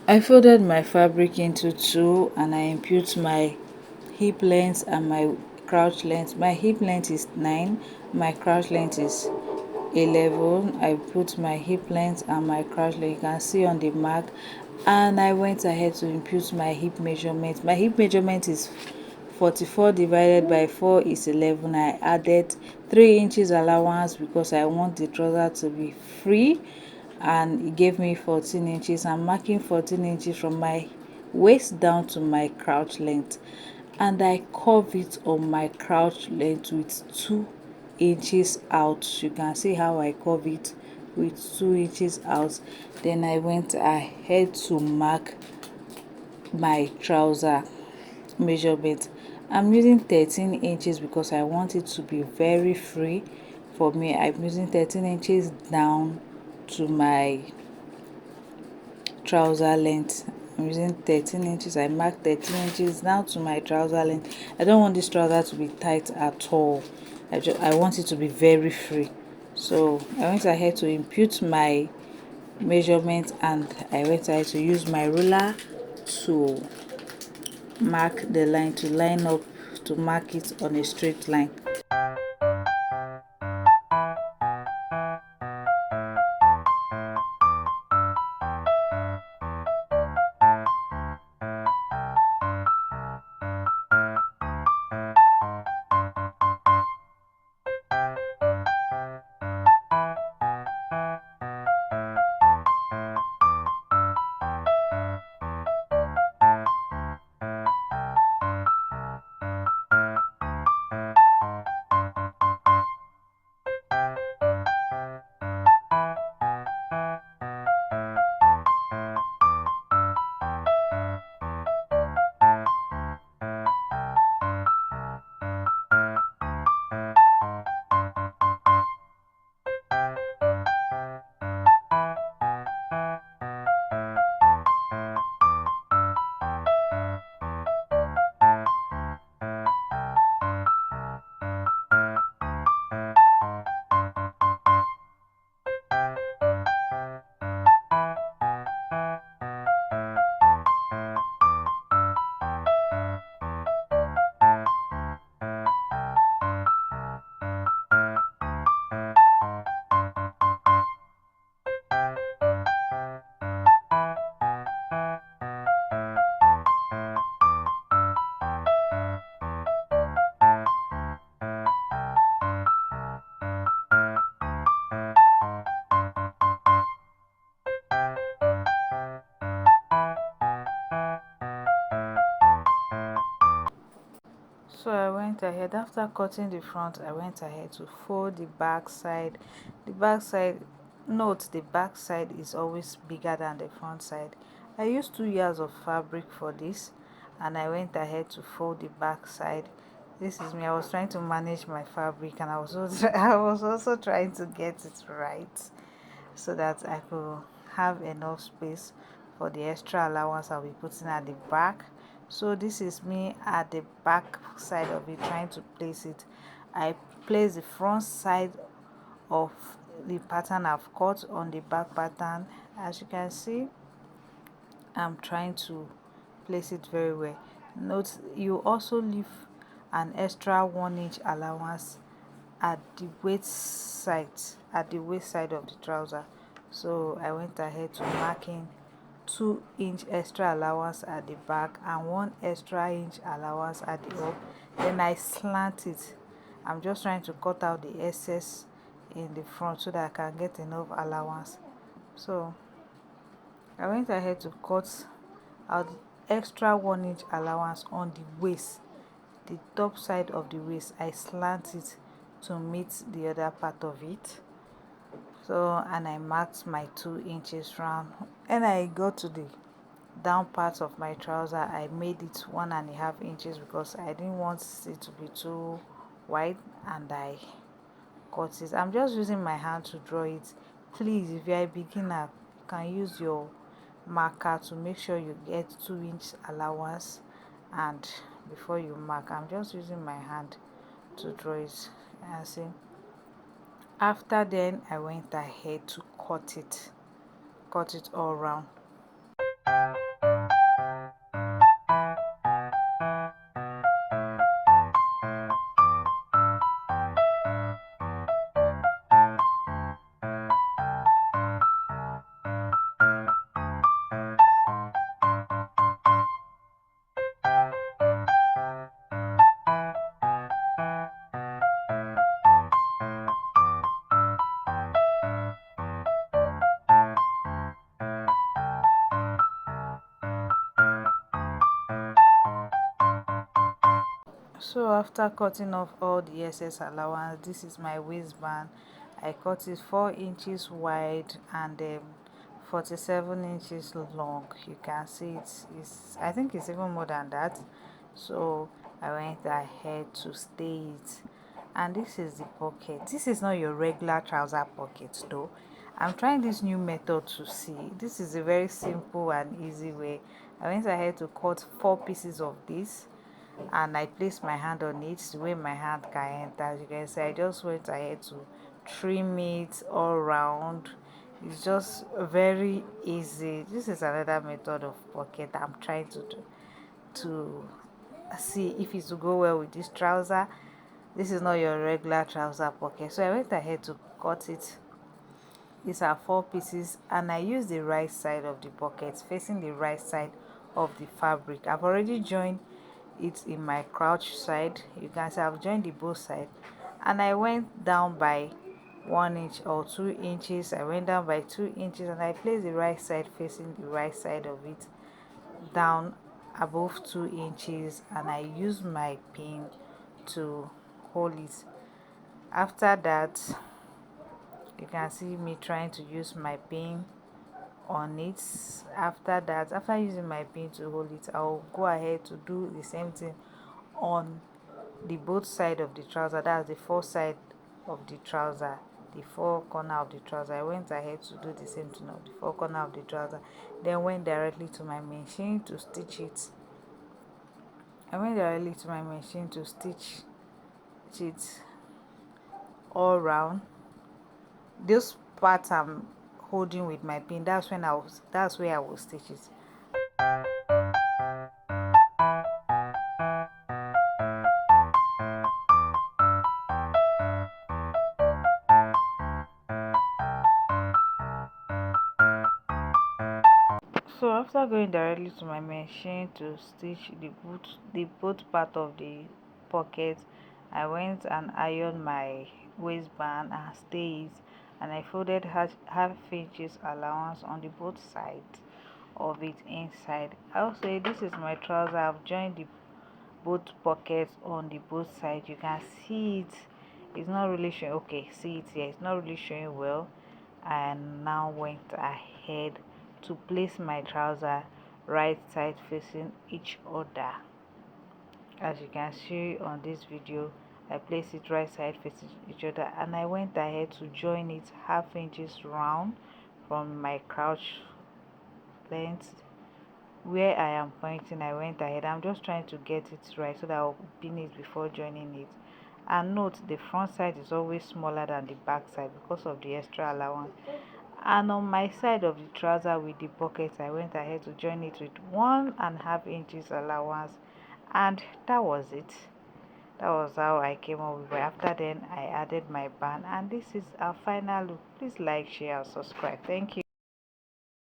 I folded my fabric into two and I impute my hip length and my crouch length. My hip length is 9, my crouch length is 11. I put my hip length and my crouch length, you can see on the mark, and I went ahead to impute my hip measurement. My hip measurement is 44 divided by 4 is 11. I added 3 inches allowance because I want the trouser to be free, and it gave me 14 inches. I'm marking 14 inches from my waist down to my crouch length, and I curve it on my crouch length with 2 inches out. You can see how I curve it with 2 inches out. Then I went ahead to mark my trouser measurement. I'm using 13 inches because I want it to be very free for me. I'm using 13 inches down to my trouser length. I'm using 13 inches. I marked 13 inches down to my trouser length. I don't want this trouser to be tight at all. I want it to be very free. So I went ahead to impute my measurement, and I went ahead to use my ruler to mark the line, to line up, to mark it on a straight line. So I went ahead, after cutting the front, I went ahead to fold the back side. The back side, note the back side is always bigger than the front side. I used 2 yards of fabric for this, and I went ahead to fold the back side. This is me. I was trying to manage my fabric, and I was also, I was also trying to get it right so that I could have enough space for the extra allowance I'll be putting at the back. So this is me at the back side of it, trying to place it. I place the front side of the pattern I've cut on the back pattern. As you can see, I'm trying to place it very well. Note you also leave an extra 1 inch allowance at the waist side of the trouser. So I went ahead to marking 2 inch extra allowance at the back and 1 extra inch allowance at the up. Then I slant it. I'm just trying to cut out the excess in the front so that I can get enough allowance. So I went ahead to cut out the extra 1 inch allowance on the waist, the top side of the waist. I slant it to meet the other part of it. So, and I marked my 2 inches round. And I go to the down part of my trouser, I made it 1.5 inches because I didn't want it to be too wide, and I cut it. I'm just using my hand to draw it. Please, if you're a beginner, you can use your marker to make sure you get 2 inch allowance, and before you mark, I'm just using my hand to draw it. And see, after then I went ahead to cut it all round. So after cutting off all the excess allowance, this is my waistband. I cut it 4 inches wide and 47 inches long. You can see it's I think it's even more than that. So I went ahead to stay it. And this is the pocket. This is not your regular trouser pocket though. I'm trying this new method to see. This is a very simple and easy way. I went ahead to cut 4 pieces of this and I placed my hand on it the way my hand can enter. As you can see, I just went ahead to trim it all around. It's just very easy. This is another method of pocket I'm trying to do to see if it's to go well with this trouser. This is not your regular trouser pocket, so I went ahead to cut it. These are 4 pieces and I use the right side of the pocket facing the right side of the fabric. I've already joined it in my crouch side. You can see I've joined the both side and I went down by 1 inch or 2 inches. I went down by 2 inches and I placed the right side facing the right side of it down above 2 inches and I use my pin to hold it. After that, you can see me trying to use my pin on it. After that, after using my pin to hold it, I'll go ahead to do the same thing on the both side of the trouser. That's the 4 side of the trouser, the 4 corner of the trouser. I went ahead to do the same thing on the 4 corner of the trouser, then went directly to my machine to stitch it. I went directly to my machine to stitch it all round. This part I'm holding with my pin, that's where I will stitch it. So after going directly to my machine to stitch the both part of the pocket, I went and ironed my waistband and stayed, and I folded half inches allowance on the both sides of it inside. Also, this is my trouser. I've joined the both pockets on the both sides. You can see it. It's not really showing. Okay, see it here. It's not really showing well. And now went ahead to place my trouser right side facing each other. As you can see on this video, I placed it right side facing each other and I went ahead to join it half inches round from my crouch length where I am pointing. I went ahead. I'm just trying to get it right so that I'll pin it before joining it. And note, the front side is always smaller than the back side because of the extra allowance. And on my side of the trouser with the pocket, I went ahead to join it with 1.5 inches allowance, and that was it. That was how I came up with it. After then, I added my band, and this is our final look. Please like, share, and subscribe. Thank you.